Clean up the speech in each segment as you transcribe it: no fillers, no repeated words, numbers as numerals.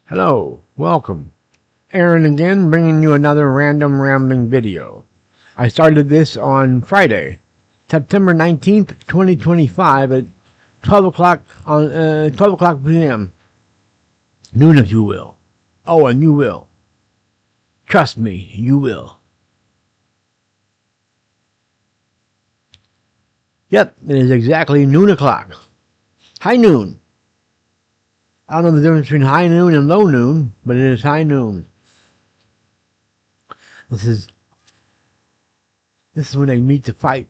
Hello, welcome. Aaron again, bringing you another random rambling video. I started this on Friday, September 19th, 2025 at 12 o'clock on 12 o'clock p.m. Noon, if you will. Oh, and you will. Trust me, you will. Yep, it is exactly noon o'clock. High noon. I don't know the difference between high noon and low noon, but it is high noon. This is when they meet to fight.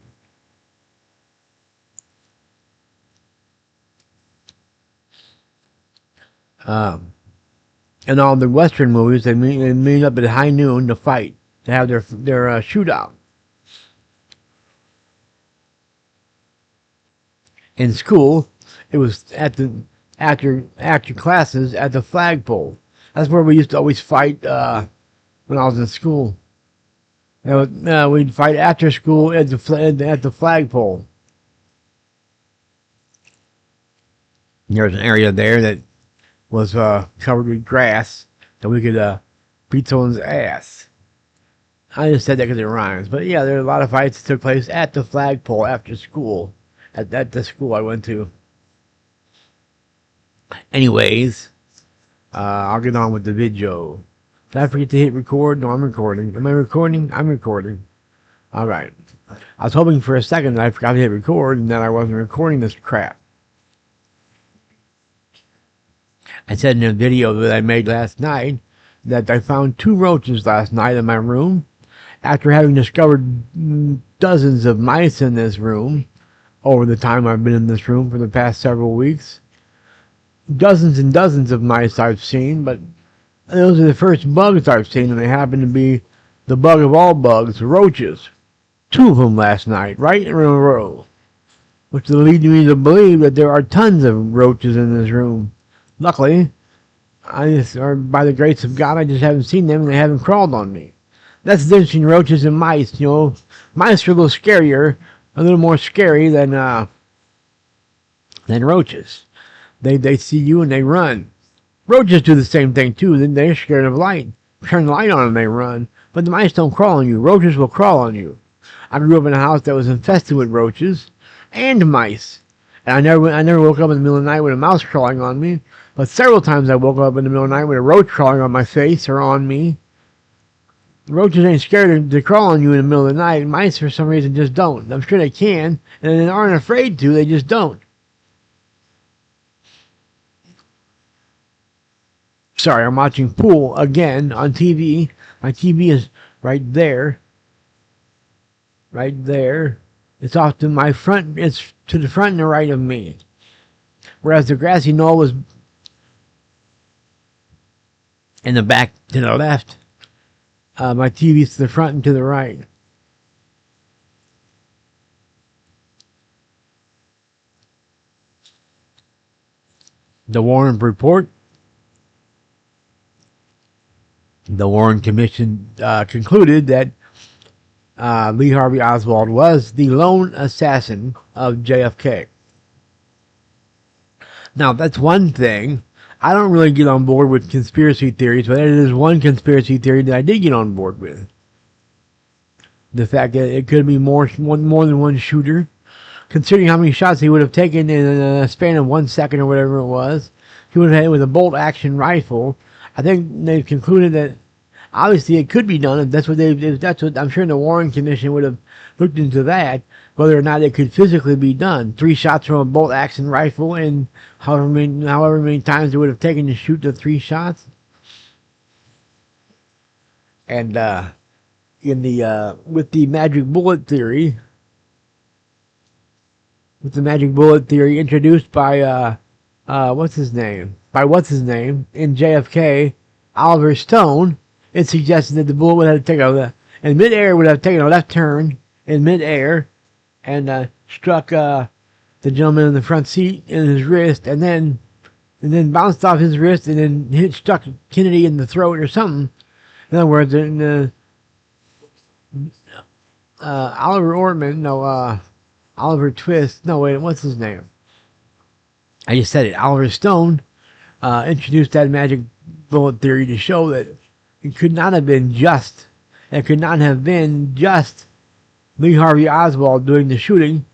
In all the Western movies, they meet up at high noon to fight, to have their shootout. In school, it was at the after classes at the flagpole. That's where we used to always fight when I was in school. We'd fight after school at the flagpole. There was an area there that was covered with grass that we could beat someone's ass. I just said that because it rhymes. But yeah, there were a lot of fights that took place at the flagpole after school, at the school I went to. Anyways, I'll get on with the video. Did I forget to hit record? No, I'm recording. Am I recording? I'm recording. Alright. I was hoping for a second that I forgot to hit record and that I wasn't recording this crap. I said in a video that I made last night that I found 2 roaches last night in my room after having discovered dozens of mice in this room over the time I've been in this room for the past several weeks. Dozens and dozens of mice I've seen, but those are the first bugs I've seen, and they happen to be the bug of all bugs, roaches. 2 of them last night, right in a row, which leads me to believe that there are tons of roaches in this room. Luckily, or by the grace of God, I just haven't seen them, and they haven't crawled on me. That's the difference between roaches and mice. You know, mice are a little scarier, a little more scary than roaches. They see you and they run. Roaches do the same thing too. Then they're scared of light. Turn the light on and they run. But the mice don't crawl on you. Roaches will crawl on you. I grew up in a house that was infested with roaches and mice. And I never woke up in the middle of the night with a mouse crawling on me. But several times I woke up in the middle of the night with a roach crawling on my face or on me. Roaches ain't scared to crawl on you in the middle of the night. Mice, for some reason, just don't. I'm sure they can, and they aren't afraid to. They just don't. Sorry, I'm watching pool again on TV. My TV is right there. Right there. It's off to my front. It's to the front and the right of me. Whereas the grassy knoll was in the back to the left. My TV's to the front and to the right. The Warren Report. The Warren Commission concluded that Lee Harvey Oswald was the lone assassin of JFK. Now, that's one thing. I don't really get on board with conspiracy theories, but it is one conspiracy theory that I did get on board with. The fact that it could be more than one shooter. Considering how many shots he would have taken in a span of 1 second or whatever it was. He would have had it with a bolt-action rifle. I think they've concluded that obviously it could be done. If that's what I'm sure the Warren Commission would have looked into that, whether or not it could physically be done. 3 shots from a bolt-action rifle, and however many times it would have taken to shoot the 3 shots. And with the magic bullet theory, introduced by what's his name in JFK, Oliver Stone, it suggested that the bullet would have taken in midair would have taken a left turn in midair and struck the gentleman in the front seat in his wrist, and then bounced off his wrist and then struck Kennedy in the throat or something. In other words, Oliver Twist. No, wait, what's his name? I just said it. Oliver Stone introduced that magic bullet theory to show that it could not have been just. It could not have been just Lee Harvey Oswald doing the shooting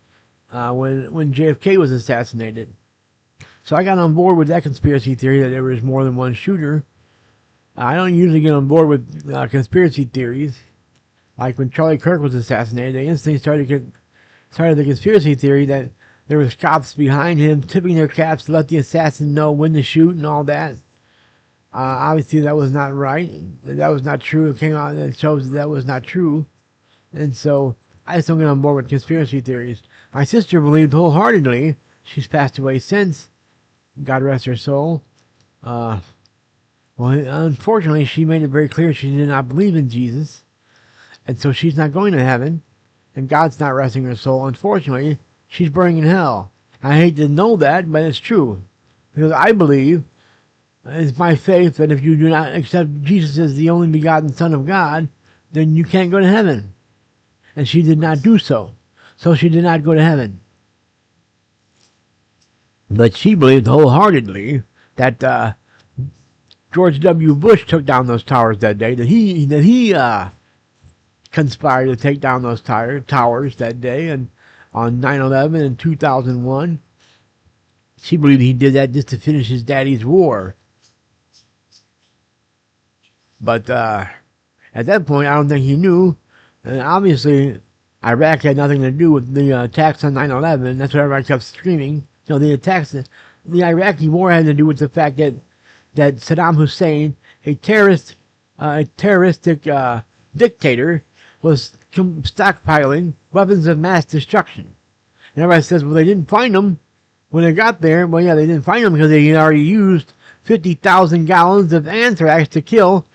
when JFK was assassinated. So I got on board with that conspiracy theory that there was more than one shooter. I don't usually get on board with conspiracy theories. Like when Charlie Kirk was assassinated, they instantly started the conspiracy theory that there was cops behind him tipping their caps to let the assassin know when to shoot and all that. Obviously, that was not right. That was not true. It came out and it shows that was not true. And so I just don't get on board with conspiracy theories. My sister believed wholeheartedly. She's passed away since. God rest her soul. Well, unfortunately, she made it very clear she did not believe in Jesus. And so she's not going to heaven. And God's not resting her soul. Unfortunately, she's burning in hell. I hate to know that, but it's true. Because I believe, it's my faith, that if you do not accept Jesus as the only begotten Son of God, then you can't go to heaven. And she did not do so. So she did not go to heaven. But she believed wholeheartedly that George W. Bush took down those towers that day, that he conspired to take down those towers that day, and on 9/11 in 2001. She believed he did that just to finish his daddy's war. But at that point, I don't think he knew. And obviously, Iraq had nothing to do with the attacks on 9/11. That's what everybody kept screaming. So the attacks, the Iraqi war had to do with the fact that Saddam Hussein, a terroristic dictator, was stockpiling weapons of mass destruction. And everybody says, well, they didn't find them when they got there. Well, yeah, they didn't find them because they had already used 50,000 gallons of anthrax to kill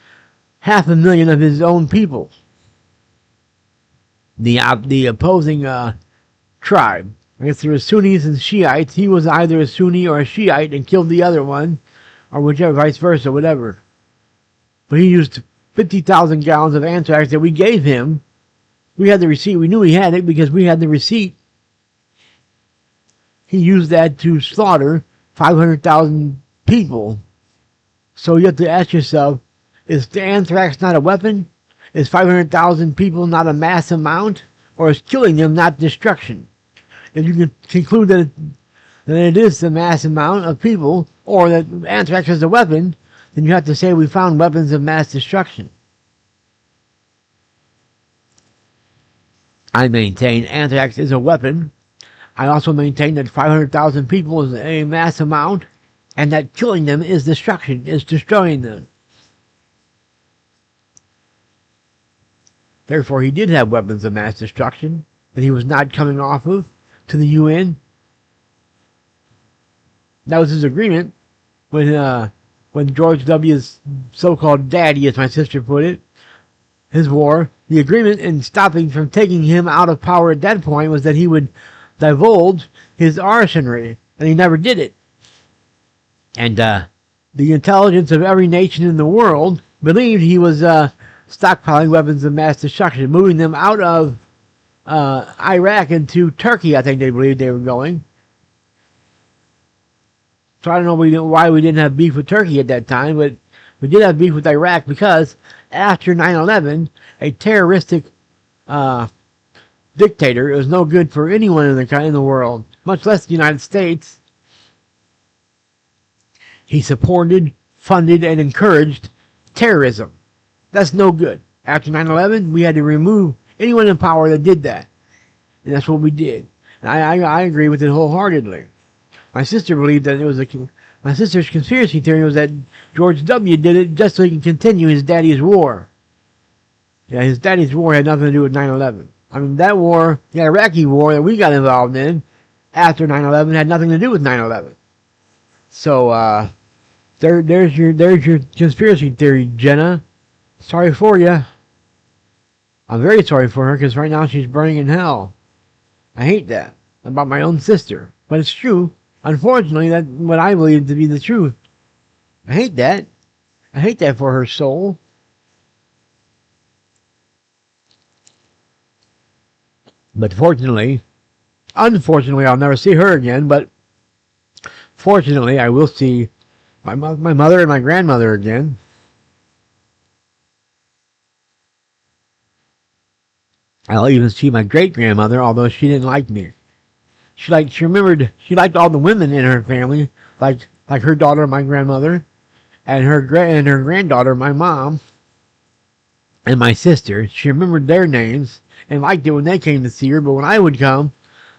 500,000 of his own people. The opposing tribe. I guess there were Sunnis and Shiites. He was either a Sunni or a Shiite and killed the other one, or whichever, vice versa, whatever. But he used 50,000 gallons of anthrax that we gave him. We had the receipt. We knew he had it because we had the receipt. He used that to slaughter 500,000 people. So you have to ask yourself, is the anthrax not a weapon? Is 500,000 people not a mass amount? Or is killing them not destruction? If you can conclude that it is a mass amount of people, or that anthrax is a weapon, then you have to say we found weapons of mass destruction. I maintain anthrax is a weapon. I also maintain that 500,000 people is a mass amount, and that killing them is destruction, is destroying them. Therefore, he did have weapons of mass destruction that he was not coming off of to the UN. That was his agreement when George W.'s so-called daddy, as my sister put it, his war. The agreement in stopping from taking him out of power at that point was that he would divulge his arsenal, and he never did it. And the intelligence of every nation in the world believed he was stockpiling weapons of mass destruction, moving them out of Iraq into Turkey. I think they believed they were going. So I don't know why we didn't have beef with Turkey at that time, but we did have beef with Iraq because after 9/11, a terroristic dictator, it was no good for anyone in the world, much less the United States. He supported, funded, and encouraged terrorism. That's no good. After 9/11, we had to remove anyone in power that did that. And that's what we did. And I agree with it wholeheartedly. My sister believed that it was my sister's conspiracy theory was that George W. did it just so he can continue his daddy's war. Yeah, his daddy's war had nothing to do with 9/11. I mean, that war, the Iraqi war that we got involved in after 9/11 had nothing to do with 9/11. So, there's your conspiracy theory, Jenna. Sorry for you. I'm very sorry for her because right now she's burning in hell. I hate that about my own sister, but it's true. Unfortunately, that's what I believe to be the truth. I hate that. I hate that for her soul. But unfortunately, I'll never see her again, but fortunately, I will see My mother and my grandmother again. I'll even see my great grandmother, although she didn't like me. She remembered she liked all the women in her family, like her daughter, my grandmother, and her granddaughter, my mom, and my sister. She remembered their names and liked it when they came to see her, but when I would come,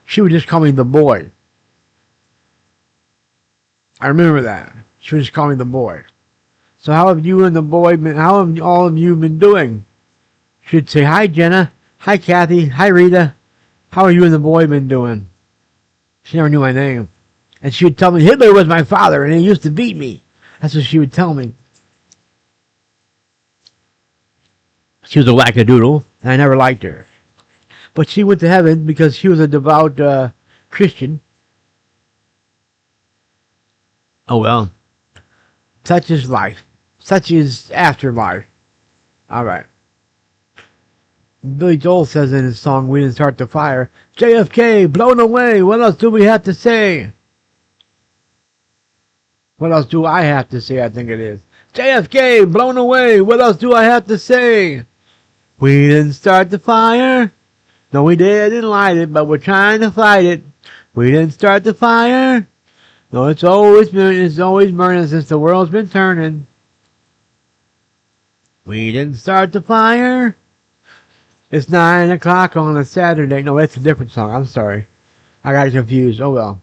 she would just call me the boy. I remember that. She would just call me the boy. So how have you and the boy been, how have all of you been doing? She'd say, hi Jenna, hi Kathy, hi Rita. How are you and the boy been doing? She never knew my name. And she would tell me Hitler was my father and he used to beat me. That's what she would tell me. She was a wackadoodle, and I never liked her. But she went to heaven because she was a devout Christian. Oh well. Such is life. Such is afterlife. Alright. Billy Joel says in his song, We Didn't Start the Fire, JFK, blown away, what else do we have to say? What else do I have to say, I think it is. JFK, blown away, what else do I have to say? We didn't start the fire. No, we didn't light it, but we're trying to fight it. We didn't start the fire. No, it's always burning since the world's been turning. We didn't start the fire. It's 9 o'clock on a Saturday. No, that's a different song. I'm sorry. I got confused. Oh well.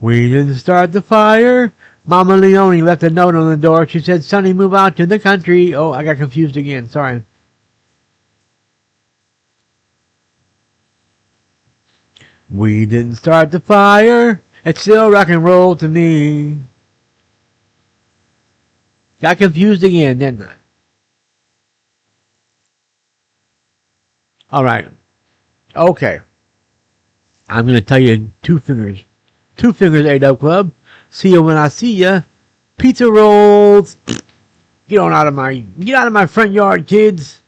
We didn't start the fire. Mama Leone left a note on the door. She said, Sonny, move out to the country. Oh, I got confused again. Sorry. We didn't start the fire. It's still rock and roll to me. Got confused again, didn't I? Alright. Okay. I'm going to tell you two fingers. Two fingers, A-Dub Club. See you when I see ya. Pizza rolls. Get out of my front yard, kids.